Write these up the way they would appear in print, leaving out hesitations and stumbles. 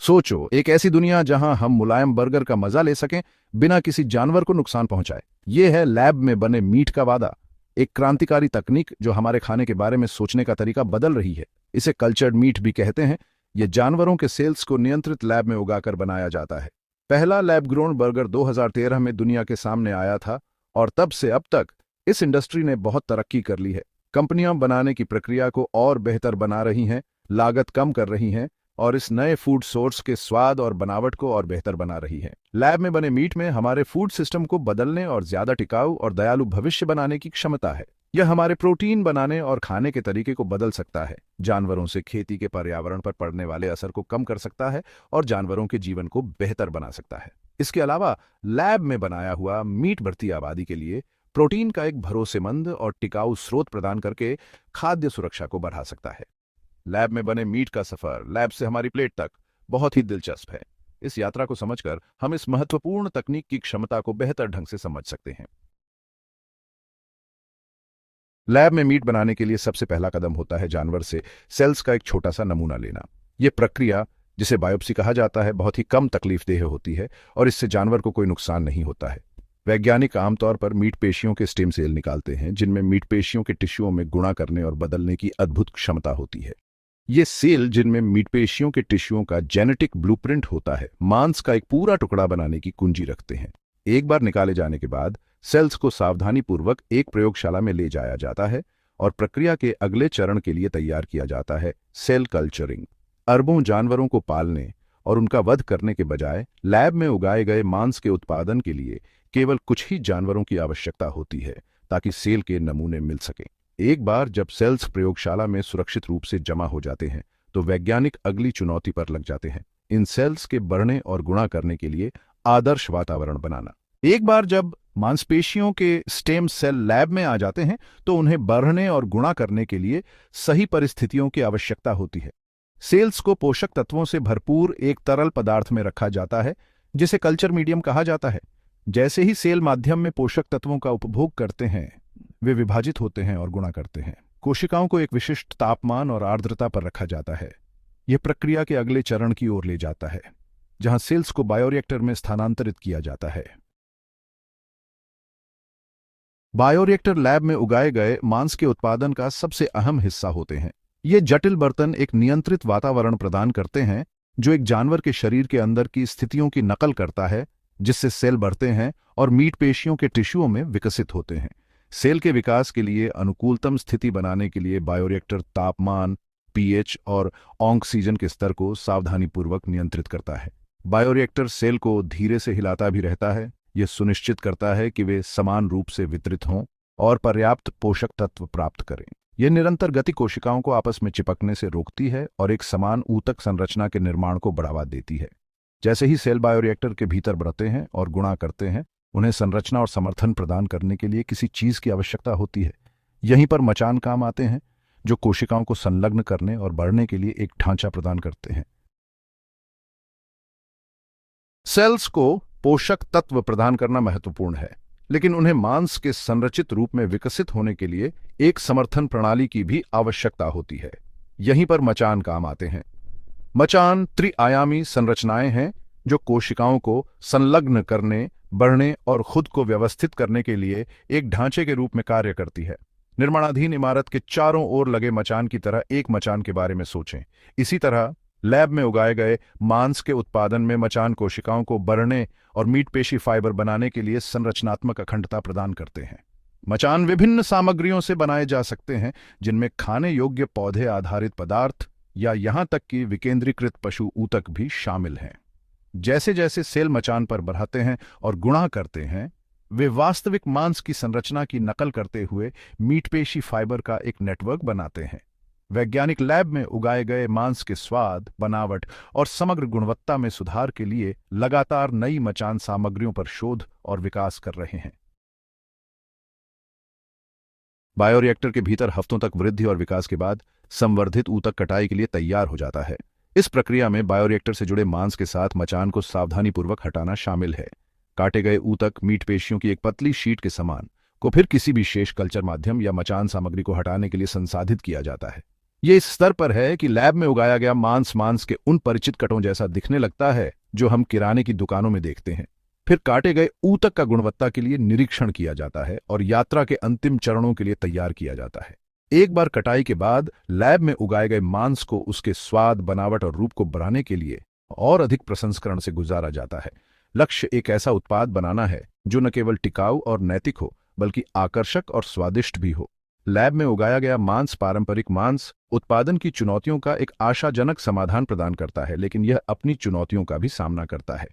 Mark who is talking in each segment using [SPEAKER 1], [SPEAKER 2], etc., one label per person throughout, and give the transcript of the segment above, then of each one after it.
[SPEAKER 1] सोचो, एक ऐसी दुनिया जहां हम मुलायम बर्गर का मजा ले सकें बिना किसी जानवर को नुकसान पहुंचाए। ये है लैब में बने मीट का वादा, एक क्रांतिकारी तकनीक जो हमारे खाने के बारे में सोचने का तरीका बदल रही है। इसे कल्चर्ड मीट भी कहते हैं। ये जानवरों के सेल्स को नियंत्रित लैब में उगाकर बनाया जाता है। पहला लैब ग्रोन बर्गर 2013 में दुनिया के सामने आया था और तब से अब तक इस इंडस्ट्री ने बहुत तरक्की कर ली है। कंपनियां बनाने की प्रक्रिया को और बेहतर बना रही हैं, लागत कम कर रही हैं और इस नए फूड सोर्स के स्वाद और बनावट को और बेहतर बना रही है। लैब में बने मीट में हमारे फूड सिस्टम को बदलने और ज्यादा टिकाऊ और दयालु भविष्य बनाने की क्षमता है। यह हमारे प्रोटीन बनाने और खाने के तरीके को बदल सकता है, जानवरों से खेती के पर्यावरण पर पड़ने वाले असर को कम कर सकता है और जानवरों के जीवन को बेहतर बना सकता है। इसके अलावा लैब में बनाया हुआ मीट बढ़ती आबादी के लिए प्रोटीन का एक भरोसेमंद और टिकाऊ स्रोत प्रदान करके खाद्य सुरक्षा को बढ़ा सकता है। लैब में बने मीट का सफर लैब से हमारी प्लेट तक बहुत ही दिलचस्प है। इस यात्रा को समझकर हम इस महत्वपूर्ण तकनीक की क्षमता को बेहतर ढंग से समझ सकते हैं। लैब में मीट बनाने के लिए सबसे पहला कदम होता है जानवर से सेल्स का एक छोटा सा नमूना लेना। यह प्रक्रिया, जिसे बायोप्सी कहा जाता है, बहुत ही कम तकलीफदेह होती है और इससे जानवर को कोई नुकसान नहीं होता है। वैज्ञानिक आमतौर पर मीट पेशियों के स्टेम सेल निकालते हैं, जिनमें मीट पेशियों के टिश्यूओं में गुणा करने और बदलने की अद्भुत क्षमता होती है। ये सेल, जिनमें मीट पेशियों के टिश्यूओं का जेनेटिक ब्लूप्रिंट होता है, मांस का एक पूरा टुकड़ा बनाने की कुंजी रखते हैं। एक बार निकाले जाने के बाद सेल्स को सावधानीपूर्वक एक प्रयोगशाला में ले जाया जाता है और प्रक्रिया के अगले चरण के लिए तैयार किया जाता है, सेल कल्चरिंग। अरबों जानवरों को पालने और उनका वध करने के बजाय लैब में उगाए गए मांस के उत्पादन के लिए केवल कुछ ही जानवरों की आवश्यकता होती है, ताकि सेल के नमूने मिल सकें। एक बार जब सेल्स प्रयोगशाला में सुरक्षित रूप से जमा हो जाते हैं, तो वैज्ञानिक अगली चुनौती पर लग जाते हैं, इन सेल्स के बढ़ने और गुणा करने के लिए आदर्श वातावरण बनाना। एक बार जब मांसपेशियों के स्टेम सेल लैब में आ जाते हैं, तो उन्हें बढ़ने और गुणा करने के लिए सही परिस्थितियों की आवश्यकता होती है। सेल्स को पोषक तत्वों से भरपूर एक तरल पदार्थ में रखा जाता है, जिसे कल्चर मीडियम कहा जाता है। जैसे ही सेल माध्यम में पोषक तत्वों का उपभोग करते हैं, वे विभाजित होते हैं और गुणा करते हैं। कोशिकाओं को एक विशिष्ट तापमान और आर्द्रता पर रखा जाता है। यह प्रक्रिया के अगले चरण की ओर ले जाता है, जहां सेल्स को बायोरिएक्टर में स्थानांतरित किया जाता है। बायोरिएक्टर लैब में उगाए गए मांस के उत्पादन का सबसे अहम हिस्सा होते हैं। ये जटिल बर्तन एक नियंत्रित वातावरण प्रदान करते हैं, जो एक जानवर के शरीर के अंदर की स्थितियों की नकल करता है, जिससे सेल बढ़ते हैं और मीट पेशियों के टिश्यूओं में विकसित होते हैं। सेल के विकास के लिए अनुकूलतम स्थिति बनाने के लिए बायोरिएक्टर तापमान, पीएच और ऑक्सीजन के स्तर को सावधानीपूर्वक नियंत्रित करता है। बायोरिएक्टर सेल को धीरे से हिलाता भी रहता है। यह सुनिश्चित करता है कि वे समान रूप से वितरित हों और पर्याप्त पोषक तत्व प्राप्त करें। यह निरंतर गति कोशिकाओं को आपस में चिपकने से रोकती है और एक समान ऊतक संरचना के निर्माण को बढ़ावा देती है। जैसे ही सेल बायोरिएक्टर के भीतर बढ़ते हैं और गुणा करते हैं, उन्हें संरचना और समर्थन प्रदान करने के लिए किसी चीज की आवश्यकता होती है। यहीं पर मचान काम आते हैं, जो कोशिकाओं को संलग्न करने और बढ़ने के लिए एक ढांचा प्रदान करते हैं। सेल्स को पोषक तत्व प्रदान करना महत्वपूर्ण है, लेकिन उन्हें मांस के संरचित रूप में विकसित होने के लिए एक समर्थन प्रणाली की भी आवश्यकता होती है। यहीं पर मचान काम आते हैं। मचान त्रिआयामी संरचनाएं हैं, जो कोशिकाओं को संलग्न करने, बढ़ने और खुद को व्यवस्थित करने के लिए एक ढांचे के रूप में कार्य करती है। निर्माणाधीन इमारत के चारों ओर लगे मचान की तरह एक मचान के बारे में सोचें। इसी तरह लैब में उगाए गए मांस के उत्पादन में मचान कोशिकाओं को बढ़ने और मीट पेशी फाइबर बनाने के लिए संरचनात्मक अखंडता प्रदान करते हैं। मचान विभिन्न सामग्रियों से बनाए जा सकते हैं, जिनमें खाने योग्य पौधे आधारित पदार्थ या यहां तक कि विकेंद्रीकृत पशु ऊतक भी शामिल हैं। जैसे जैसे सेल मचान पर बढ़ाते हैं और गुणा करते हैं, वे वास्तविक मांस की संरचना की नकल करते हुए मीट पेशी फाइबर का एक नेटवर्क बनाते हैं। वैज्ञानिक लैब में उगाए गए मांस के स्वाद, बनावट और समग्र गुणवत्ता में सुधार के लिए लगातार नई मचान सामग्रियों पर शोध और विकास कर रहे हैं। बायोरिएक्टर के भीतर हफ्तों तक वृद्धि और विकास के बाद संवर्धित ऊतक कटाई के लिए तैयार हो जाता है। इस प्रक्रिया में बायोरिएक्टर से जुड़े मांस के साथ मचान को सावधानीपूर्वक हटाना शामिल है। काटे गए ऊतक मीट पेशियों की एक पतली शीट के समान को फिर किसी भी शेष कल्चर माध्यम या मचान सामग्री को हटाने के लिए संसाधित किया जाता है। ये इस स्तर पर है कि लैब में उगाया गया मांस मांस के उन परिचित कटों जैसा दिखने लगता है जो हम किराने की दुकानों में देखते हैं। फिर काटे गए ऊतक का गुणवत्ता के लिए निरीक्षण किया जाता है और यात्रा के अंतिम चरणों के लिए तैयार किया जाता है। एक बार कटाई के बाद लैब में उगाए गए मांस को उसके स्वाद, बनावट और रूप को बढ़ाने के लिए और अधिक प्रसंस्करण से गुजारा जाता है। लक्ष्य एक ऐसा उत्पाद बनाना है जो न केवल टिकाऊ और नैतिक हो, बल्कि आकर्षक और स्वादिष्ट भी हो। लैब में उगाया गया मांस पारंपरिक मांस उत्पादन की चुनौतियों का एक आशाजनक समाधान प्रदान करता है, लेकिन यह अपनी चुनौतियों का भी सामना करता है।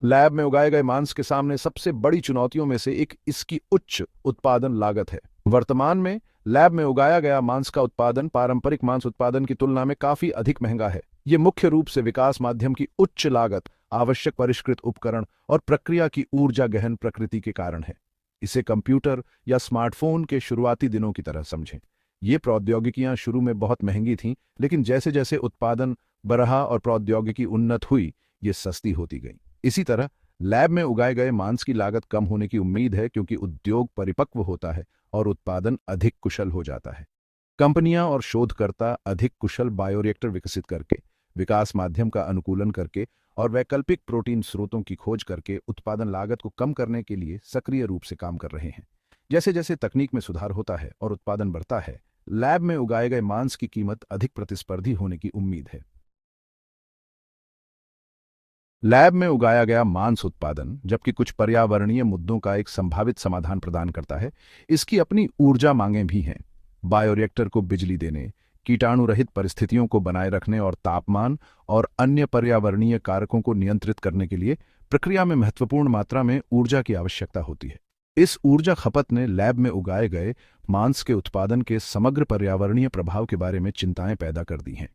[SPEAKER 1] लैब में उगाए गए मांस के सामने सबसे बड़ी चुनौतियों में से एक इसकी उच्च उत्पादन लागत है। वर्तमान में लैब में उगाया गया मांस का उत्पादन पारंपरिक मांस उत्पादन की तुलना में काफी अधिक महंगा है। ये मुख्य रूप से विकास माध्यम की उच्च लागत, आवश्यक परिष्कृत उपकरण और प्रक्रिया की ऊर्जा गहन प्रकृति के कारण है। इसे कंप्यूटर या स्मार्टफोन के शुरुआती दिनों की तरह समझें। ये प्रौद्योगिकियां शुरू में बहुत महंगी थीं, लेकिन जैसे जैसे उत्पादन बढ़ा और प्रौद्योगिकी उन्नत हुई, ये सस्ती होती गई। इसी तरह लैब में उगाए गए मांस की लागत कम होने की उम्मीद है, क्योंकि उद्योग परिपक्व होता है और उत्पादन अधिक कुशल हो जाता है। कंपनियां और शोधकर्ता अधिक कुशल बायोरिएक्टर विकसित करके, विकास माध्यम का अनुकूलन करके और वैकल्पिक प्रोटीन स्रोतों की खोज करके उत्पादन लागत को कम करने के लिए सक्रिय रूप से काम कर रहे हैं। जैसे जैसे तकनीक में सुधार होता है और उत्पादन बढ़ता है, लैब में उगाए गए मांस की कीमत अधिक प्रतिस्पर्धी होने की उम्मीद है। लैब में उगाया गया मांस उत्पादन, जबकि कुछ पर्यावरणीय मुद्दों का एक संभावित समाधान प्रदान करता है, इसकी अपनी ऊर्जा मांगें भी हैं। बायोरिएक्टर को बिजली देने, कीटाणु रहित परिस्थितियों को बनाए रखने और तापमान और अन्य पर्यावरणीय कारकों को नियंत्रित करने के लिए प्रक्रिया में महत्वपूर्ण मात्रा में ऊर्जा की आवश्यकता होती है। इस ऊर्जा खपत ने लैब में उगाए गए मांस के उत्पादन के समग्र पर्यावरणीय प्रभाव के बारे में चिंताएं पैदा कर दी हैं।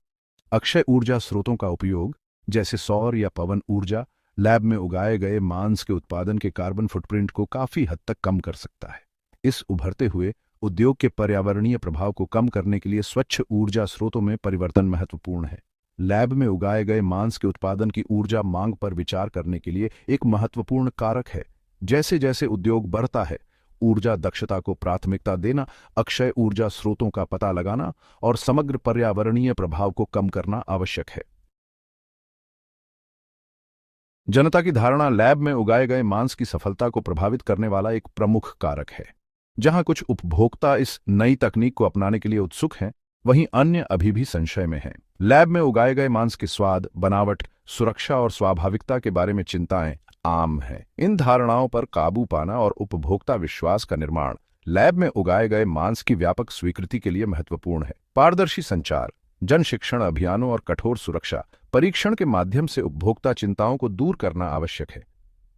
[SPEAKER 1] अक्षय ऊर्जा स्रोतों का उपयोग, जैसे सौर या पवन ऊर्जा, लैब में उगाए गए मांस के उत्पादन के कार्बन फुटप्रिंट को काफी हद तक कम कर सकता है। इस उभरते हुए उद्योग के पर्यावरणीय प्रभाव को कम करने के लिए स्वच्छ ऊर्जा स्रोतों में परिवर्तन महत्वपूर्ण है। लैब में उगाए गए मांस के उत्पादन की ऊर्जा मांग पर विचार करने के लिए एक महत्वपूर्ण कारक है। जैसे जैसे उद्योग बढ़ता है, ऊर्जा दक्षता को प्राथमिकता देना, अक्षय ऊर्जा स्रोतों का पता लगाना और समग्र पर्यावरणीय प्रभाव को कम करना आवश्यक है। जनता की धारणा लैब में उगाए गए मांस की सफलता को प्रभावित करने वाला एक प्रमुख कारक है। जहां कुछ उपभोक्ता इस नई तकनीक को अपनाने के लिए उत्सुक हैं, वहीं अन्य अभी भी संशय में हैं। लैब में उगाए गए मांस के स्वाद, बनावट, सुरक्षा और स्वाभाविकता के बारे में चिंताएं आम हैं। इन धारणाओं पर काबू पाना और उपभोक्ता विश्वास का निर्माण लैब में उगाए गए मांस की व्यापक स्वीकृति के लिए महत्वपूर्ण है। पारदर्शी संचार, जन शिक्षण अभियानों और कठोर सुरक्षा परीक्षण के माध्यम से उपभोक्ता चिंताओं को दूर करना आवश्यक है।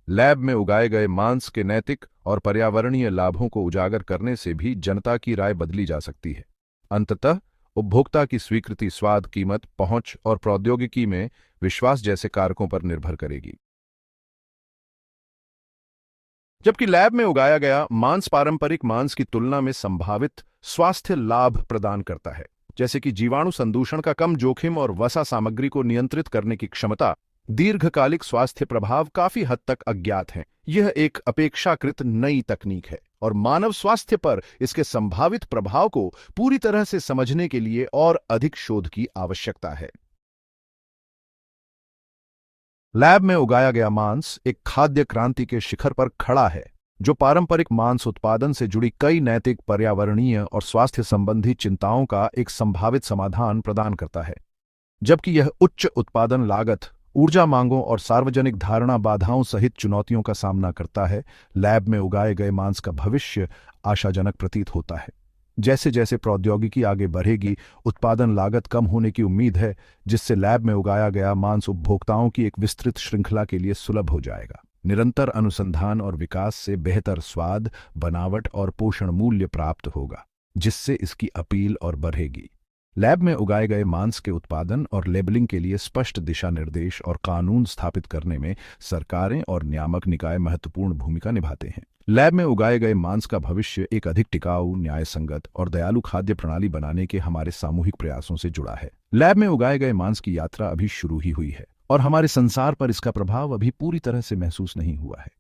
[SPEAKER 1] लैब में उगाए गए मांस के नैतिक और पर्यावरणीय लाभों को उजागर करने से भी जनता की राय बदली जा सकती है। अंततः उपभोक्ता की स्वीकृति स्वाद, कीमत, पहुंच और प्रौद्योगिकी में विश्वास जैसे कारकों पर निर्भर करेगी। जबकि लैब में उगाया गया मांस पारंपरिक मांस की तुलना में संभावित स्वास्थ्य लाभ प्रदान करता है, जैसे कि जीवाणु संदूषण का कम जोखिम और वसा सामग्री को नियंत्रित करने की क्षमता, दीर्घकालिक स्वास्थ्य प्रभाव काफी हद तक अज्ञात हैं। यह एक अपेक्षाकृत नई तकनीक है और मानव स्वास्थ्य पर इसके संभावित प्रभाव को पूरी तरह से समझने के लिए और अधिक शोध की आवश्यकता है। लैब में उगाया गया मांस एक खाद्य क्रांति के शिखर पर खड़ा है, जो पारंपरिक मांस उत्पादन से जुड़ी कई नैतिक, पर्यावरणीय और स्वास्थ्य संबंधी चिंताओं का एक संभावित समाधान प्रदान करता है। जबकि यह उच्च उत्पादन लागत, ऊर्जा मांगों और सार्वजनिक धारणा बाधाओं सहित चुनौतियों का सामना करता है, लैब में उगाए गए मांस का भविष्य आशाजनक प्रतीत होता है। जैसे जैसे प्रौद्योगिकी आगे बढ़ेगी, उत्पादन लागत कम होने की उम्मीद है, जिससे लैब में उगाया गया मांस उपभोक्ताओं की एक विस्तृत श्रृंखला के लिए सुलभ हो जाएगा। निरंतर अनुसंधान और विकास से बेहतर स्वाद, बनावट और पोषण मूल्य प्राप्त होगा, जिससे इसकी अपील और बढ़ेगी। लैब में उगाए गए मांस के उत्पादन और लेबलिंग के लिए स्पष्ट दिशा निर्देश और कानून स्थापित करने में सरकारें और नियामक निकाय महत्वपूर्ण भूमिका निभाते हैं। लैब में उगाए गए मांस का भविष्य एक अधिक टिकाऊ, न्यायसंगत और दयालु खाद्य प्रणाली बनाने के हमारे सामूहिक प्रयासों से जुड़ा है। लैब में उगाए गए मांस की यात्रा अभी शुरू ही हुई है और हमारे संसार पर इसका प्रभाव अभी पूरी तरह से महसूस नहीं हुआ है।